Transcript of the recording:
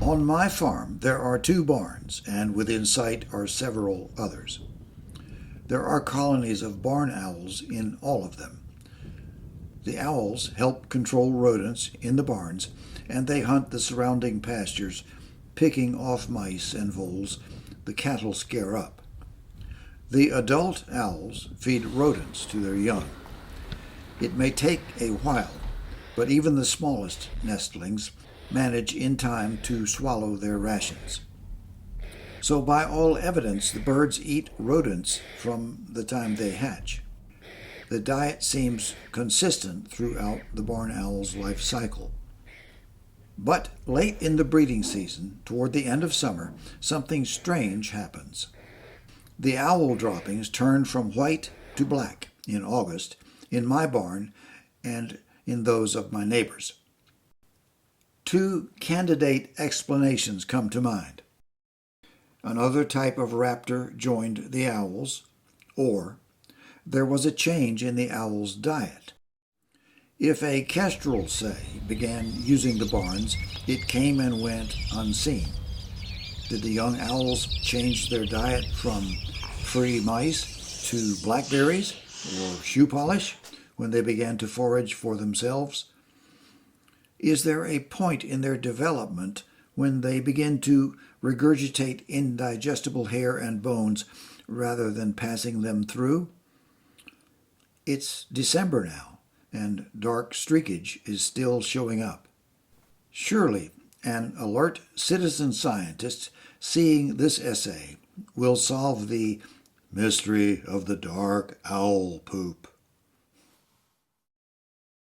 On my farm there are 2 barns, and within sight are several others. There are colonies of barn owls in all of them. The owls help control rodents in the barns, and they hunt the surrounding pastures, picking off mice and voles the cattle scare up. The adult owls feed rodents to their young. It may take a while, but even the smallest nestlings manage in time to swallow their rations. So by all evidence, the birds eat rodents from the time they hatch. The diet seems consistent throughout the barn owl's life cycle. But late in the breeding season, toward the end of summer, something strange happens. The owl droppings turn from white to black in August in my barn and in those of my neighbors. 2 candidate explanations come to mind. Another type of raptor joined the owls, or there was a change in the owl's diet. If a kestrel, say, began using the barns, it came and went unseen. Did the young owls change their diet from free mice to blackberries or shoe polish when they began to forage for themselves? Is there a point in their development when they begin to regurgitate indigestible hair and bones rather than passing them through? It's December now, and dark streakage is still showing up. Surely an alert citizen scientist seeing this essay will solve the mystery of the dark owl poop.